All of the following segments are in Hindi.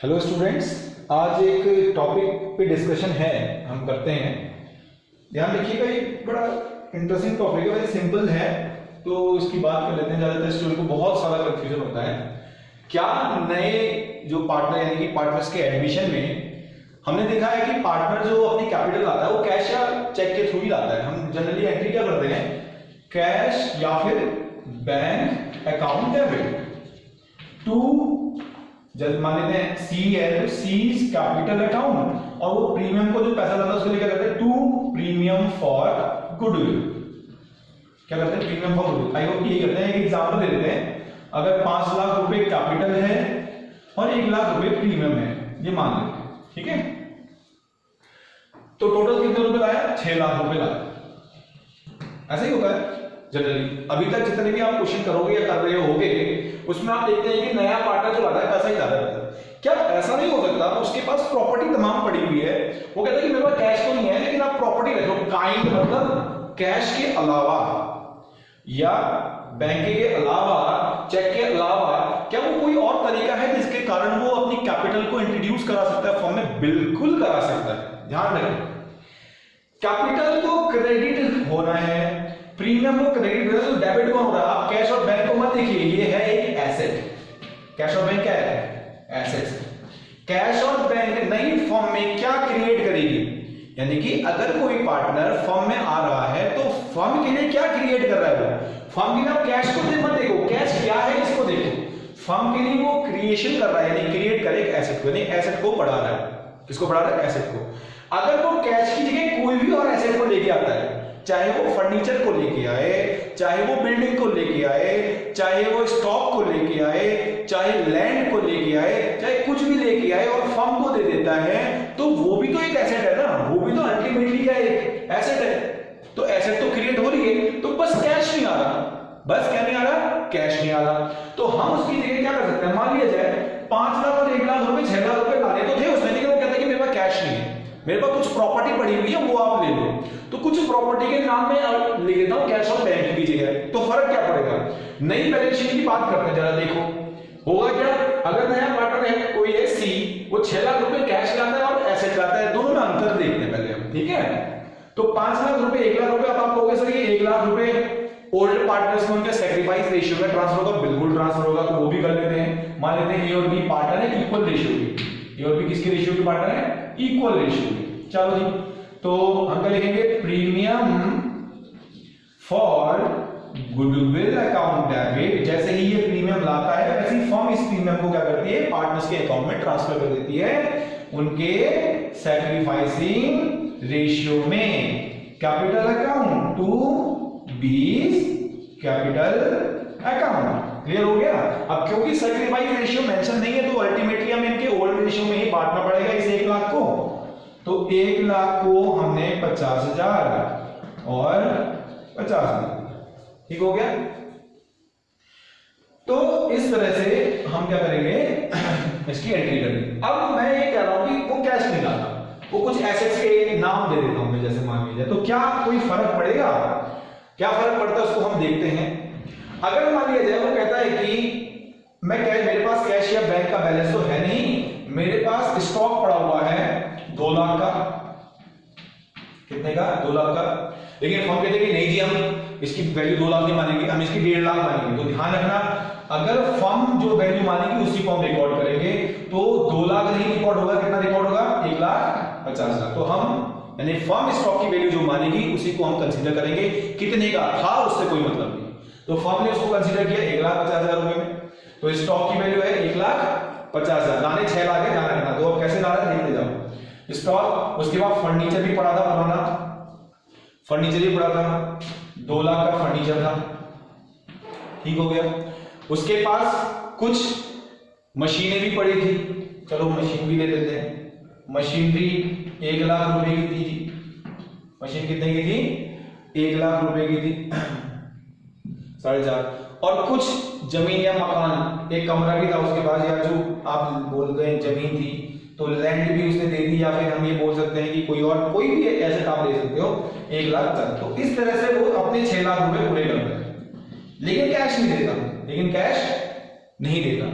हेलो स्टूडेंट्स, आज एक टॉपिक पे डिस्कशन है, हम करते हैं। ध्यान रखिएगा, ये बड़ा इंटरेस्टिंग टॉपिक है, वेरी सिंपल है, तो इसकी बात कर लेते हैं। ज़्यादातर स्टूडेंट को बहुत सारा कंफ्यूजन होता है। क्या नए जो पार्टनर यानी कि पार्टनर्स के एडमिशन में हमने देखा है कि पार्टनर जो अपनी कैपिटल लाता है वो कैश या चेक के थ्रू ही लाता है। हम जनरली एंट्री क्या करते हैं, कैश या फिर बैंक अकाउंट डेबिट टू, जब मान लेते हैं सी है तो सीज कैपिटल अकाउंट, और वो प्रीमियम को जो पैसा लाता है उसके लिए क्या करते हैं, टू प्रीमियम फॉर गुडविल। क्या करते हैं, premium for goodwill. I hope यही करते हैं। एक एग्जांपल दे देते हैं, अगर 5 लाख रुपए कैपिटल है और 1 लाख रुपए प्रीमियम है, ये मान लेते हैं, ठीक है। तो टोटल कितने रुपए लाया, 6 लाख रुपए लाया। ऐसा ही होता है जनरली। अभी तक जितने भी आप क्वेश्चन करोगे या कर रहे होगे उसमें आप देखते हैं कि नया पार्टनर जो लाता है पैसा ही ज्यादा रहता है। क्या ऐसा नहीं हो सकता उसके पास प्रॉपर्टी तमाम पड़ी हुई है, वो कहता है कि मेरे पास कैश तो नहीं है लेकिन आप प्रॉपर्टी रखो, काइंड मतलब कैश के अलावा या बैंक के अलावा, चेक के अलावा, क्या वो कोई और तरीका है जिसके कारण वो अपनी कैपिटल को इंट्रोड्यूस करा सकता है फॉर्म में? बिल्कुल करा सकता है। ध्यान रखें, कैपिटल को क्रेडिट होना है, प्रीमियम को क्रेडिट होना है, तो डेबिट कौन हो रहा है? आप कैश और बैंक को मत देखिए, ये है एक एसेट। कैश और बैंक क्या है, एसेट्स। कैश और बैंक नई फर्म में क्या क्रिएट करेगी, यानी कि अगर कोई पार्टनर फर्म में आ रहा है तो फर्म के लिए क्या क्रिएट कर रहा है वो? फर्म के लिए आप कैश को मत देखो, कैश क्या है इसको देखो। फर्म के लिए वो क्रिएशन कर रहा है, यानी क्रिएट करे एक एसेट को, यानी एसेट को बढ़ा रहा है। किसको बढ़ा रहा है? एसेट को। अगर वो कैश की जगह कोई भी और एसेट को लेके आता है, चाहे वो फर्नीचर को लेके आए, चाहे वो बिल्डिंग को लेके आए, चाहे वो स्टॉक को लेके आए, चाहे लैंड को लेके आए, चाहे कुछ भी लेके आए और फर्म को दे देता है, तो वो भी तो एक एसेट है ना, वो भी तो अल्टीमेटली क्या एक एसेट है। तो एसेट तो क्रिएट हो रही है, तो बस कैश नहीं आ रहा। बस क्या नहीं आ रहा? कैश नहीं आ रहा। तो हम उसकी जगह क्या कर सकते हैं, मान लिया जाए 5 लाख और 1 लाख रुपए, 6 लाख रुपए लाने तो थे उसमें, लेकिन वो कहता है कि मेरे पास कैश नहीं है, मेरे पास कुछ प्रॉपर्टी पड़ी हुई है वो आप ले लो। तो कुछ प्रॉपर्टी के नाम में ले लेता हूं कैश और बैंक की जगह। तो फर्क क्या पड़ेगा? नई बैलेंस शीट की बात करते हैं, जरा देखो होगा क्या। अगर नया पार्टनर है कोई है सी, वो 6 लाख रुपए कैश लाता है और एसेट लाता है, दोनों में अंतर देखते हैं पहले हम, ठीक है। तो 5 लाख रुपए 1 लाख रुपए, अब आप कहोगे सर ये 1 लाख रुपए ओल्ड पार्टनर्स में उनके सैक्रिफाइस रेशियो में ट्रांसफर होगा, बिल्कुल ट्रांसफर होगा, तो वो भी कर लेते हैं। मान लेते हैं ए और बी पार्टनर है इक्वल रेशियो की, ए और बी किसके रेशियो की पार्टनर है? इक्वल रेशियो की। चलो जी, तो हम क्या लिखेंगे, premium for goodwill account debit. जैसे ही ये प्रीमियम लाता है वैसे ही फर्म इस प्रीमियम को क्या करती है, पार्टनर्स के अकाउंट में ट्रांसफर कर देती है उनके सैक्रिफाइसिंग रेशियो में। Capital account to B's capital account. Clear हो गया? अब क्योंकि सैक्रिफाइस रेशियो मेंशन नहीं है तो अल्टीमेटली हमें इनके ओल्ड रेशियो में ही बांटना पड़ेगा इस 1 लाख को। तो 1 लाख को हमने 50,000 और 50,000, ठीक हो गया। तो इस तरह से हम क्या करेंगे, इसकी एंट्री करेंगे। अब मैं ये कह रहा हूं कि वो कैश नहीं लाता, वो कुछ एसेट्स के नाम दे देता हूं मैं, जैसे मान लीजिए, तो क्या कोई फर्क पड़ेगा? क्या फर्क पड़ता है उसको हम देखते हैं। अगर मान लिया जाए वो कहता है कि मैं क्या, मेरे पास कैश या बैंक का बैलेंस तो है नहीं, मेरे पास स्टॉक पड़ा हुआ है 2 लाख का। कितने का? 2 लाख का। लेकिन फर्म कहते हैं कि नहीं जी, हम इसकी वैल्यू 2 लाख नहीं मानेंगे, हम इसकी 1.5 लाख मानेंगे। तो ध्यान रखना, अगर फर्म जो वैल्यू मानेगी उसी को हम रिकॉर्ड करेंगे। तो 2 लाख नहीं रिकॉर्ड होगा, कितना रिकॉर्ड होगा? 1,50,000। तो हम यानी फर्म स्टॉक की वैल्यू जो मानेगी उसी को हम कंसीडर करेंगे। कितने का था उससे कोई मतलब नहीं, तो फर्म ने उसको कंसीडर किया 1,50,000 रुपए में। तो स्टॉक की वैल्यू है 1,50,000, लाने 6 लाख है, ध्यान रखना। तो अब कैसे ला रहे हैं देखते जाओ। स्टॉक, उसके बाद फर्नीचर भी पड़ा था पुराना, फर्नीचर भी पड़ा था, 2 लाख का फर्नीचर था, ठीक हो गया। उसके पास कुछ मशीनें भी पड़ी थी, चलो मशीन भी ले लेते हैं। मशीनरी 1 लाख रुपए की थी। मशीन कितने की थी? 1 लाख रुपए की थी, 4.5। और कुछ जमीन या मकान, एक कमरा भी था उसके पास, या जो आप बोल रहे हैं जमीन थी, तो लैंड भी उसने दे दी, या फिर हम ये बोल सकते हैं कि कोई और कोई भी एसेट आप ले सकते हो 1 लाख तक। तो इस तरह से वो अपने 6 लाख रुपए पूरे करता है, लेकिन कैश नहीं देता। लेकिन कैश नहीं देता।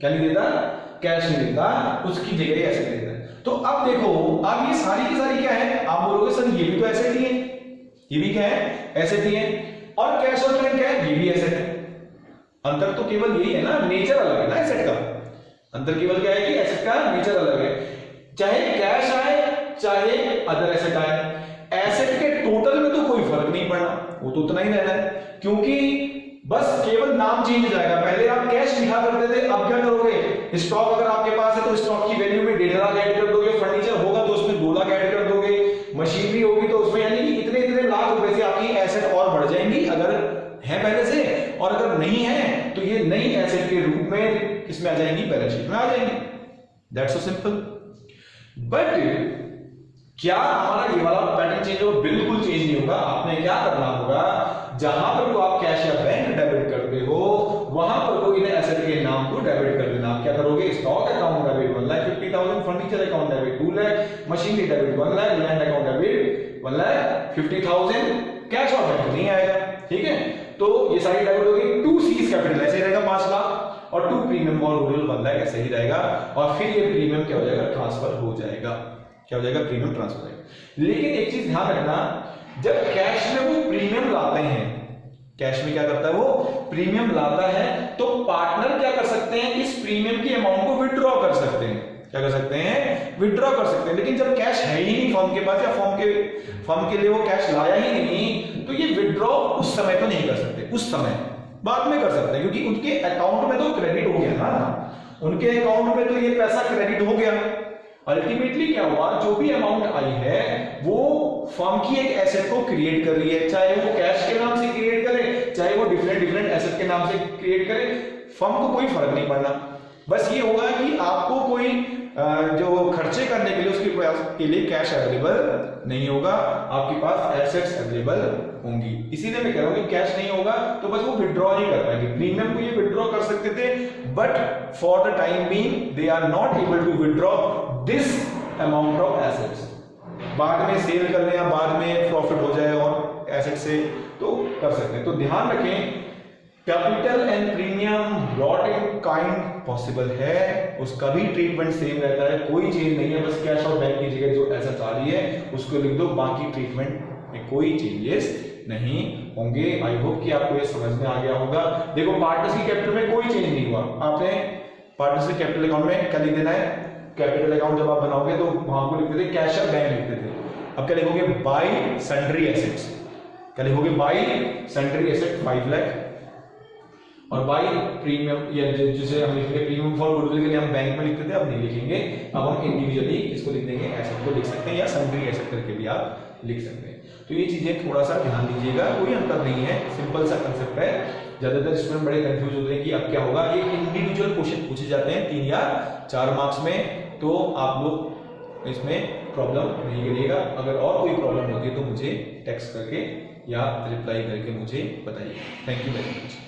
क्या नहीं देता? कैश नहीं लिखता, उसकी जगह एसेट लिखता है। तो अब देखो, अब ये सारी की सारी क्या है, आप बोलोगे सर ये भी तो एसेट ही है, ये भी क्या है, एसेट ही है, और कैश और बैंक क्या है, ये भी एसेट है। अंतर तो केवल यही है ना, नेचर अलग है ना एसेट का। अंतर केवल क्या है कि एसेट का नेचर अलग है, चाहे कैश आए चाहे अदर एसेट आए, एसेट के टोटल में तो कोई फर्क नहीं पड़ना, वो तो उतना ही रहना है, क्योंकि बस केवल नाम चेंज हो जाएगा। पहले आप कैश लिखा करते थे, अब क्या करोगे, स्टॉक अगर आपके पास है तो स्टॉक की वैल्यू में 1.5 लाख ऐड कर दोगे, फर्नीचर होगा तो उसमें 2 लाख ऐड कर दोगे, मशीनरी होगी तो उसमें यानी कि इतने इतने लाख रुपए से आपकी एसेट और बढ़ जाएंगी अगर है पहले से, और अगर नहीं है तो ये नई एसेट के रूप में किसमें आ जाएंगी, बैलेंस शीट में आ जाएंगी। That's so simple. बट क्या हमारा ये वाला पैटर्न चेंज होगा, बिल्कुल चेंज नहीं होगा। आपने क्या करना होगा, जहां पर आप कैश या बैंक डेबिट करते हो वहां पर कोई ना एसेट के नाम को डेबिट कर देना। आप क्या करोगे, stock account debit 1,50,000, furniture account debit 2 lakh, machinery debit 1 lakh, land account debit 1,50,000, cash और बैंक नहीं आएगा, ठीक है। तो ये सारी डेबिट हो गई। 2 सीरीज कैपिटल ऐसे ही रहेगा 5 लाख, और 2 प्रीमियम और गुडविल 1 लाख ऐसे ही रहेगा, और फिर ये प्रीमियम क्या हो जाएगा, ट्रांसफर हो जाएगा, क्या हो जाएगा, प्रीमियम ट्रांसफर हो जाएगा। लेकिन एक चीज ध्यान रखना, जब कैश में वो प्रीमियम लाते हैं, कैश में क्या करता है, वो प्रीमियम लाता है, तो पार्टनर क्या कर सकते हैं, इस प्रीमियम की अमाउंट को विथड्रॉ कर सकते हैं। क्या कर सकते हैं, विथड्रॉ कर सकते हैं। लेकिन जब कैश है ही नहीं फर्म के पास, या फर्म के लिए वो कैश लाया ही नहीं, तो ये विथड्रॉ उस समय तो नहीं कर सकते, उस समय बाद में कर सकते हैं, क्योंकि उनके अकाउंट में तो क्रेडिट हो गया ना, उनके अकाउंट में तो ये पैसा क्रेडिट हो गया। अल्टीमेटली क्या हुआ, जो भी अमाउंट आई है वो फर्म की एक एसेट को क्रिएट कर रही है, चाहे वो कैश के नाम से क्रिएट करे, चाहे वो डिफरेंट एसेट के नाम से क्रिएट करे, फर्म को कोई फर्क नहीं पड़ना। बस ये होगा कि आपको कोई जो खर्चे करने के लिए उसके लिए कैश अवेलेबल नहीं होगा, आपके पास एसेट्स अवेलेबल होंगी। इसीलिए मैं कह रहा हूं कि कैश नहीं होगा तो बस वो विथड्रॉ नहीं कर पाएंगे। प्रीमियम को ये विथड्रॉ कर सकते थे, but for the time being they are not able to withdraw this amount of assets. बाद में सेल कर लें या बाद में प्रॉफिट हो जाए और एसेट से तो कर सकते हैं। तो ध्यान रखें, capital and premium brought in kind possible है, उसका भी ट्रीटमेंट सेम रहता है, कोई चेंज नहीं है। बस कैश और बैंक की जगह जो एसेट आ रही है उसको लिख दो, बाकी ट्रीटमेंट में कोई चेंजेस नहीं होंगे। आई होप कि आपको ये समझ में आ गया होगा। देखो, पार्टनर्स की कैपिटल में कोई चेंज नहीं हुआ। आपने पार्टनर्स के कैपिटल अकाउंट में क्या लिख देना है, कैपिटल अकाउंट जब आप बनाओगे तो वहां को लिखते थे कैश और बैंक लिखते थे। अब क्या लिखोगे, बाय सन्ड्री एसेट्स। क्या लिखोगे, बाय सन्ड्री एसेट 5 लाख, और बाय प्रीमियम, या जिसे हम लिखेंगे प्रीमियम फॉर गुडविल के लिए हम बैंक में लिखते थे, अब नहीं लिखेंगे, अब हम इंडिविजुअली इसको लिख देंगे, एसेट को लिख सकते हैं, या सन्ड्री एसेट करके भी आप लिख सकते हैं। तो ये चीजें थोड़ा सा ध्यान दीजिएगा, कोई अंतर नहीं है, सिंपल सा कंसेप्ट है। ज्यादातर स्टूडेंट बड़े कंफ्यूज होते हैं कि अब क्या होगा। ये इंडिविजुअल क्वेश्चन पूछे जाते हैं 3 या 4 मार्क्स में, तो आप लोग इसमें प्रॉब्लम नहीं करिएगा। अगर और कोई प्रॉब्लम होती है तो मुझे टेक्स्ट करके या रिप्लाई करके मुझे बताइए। Thank you very much.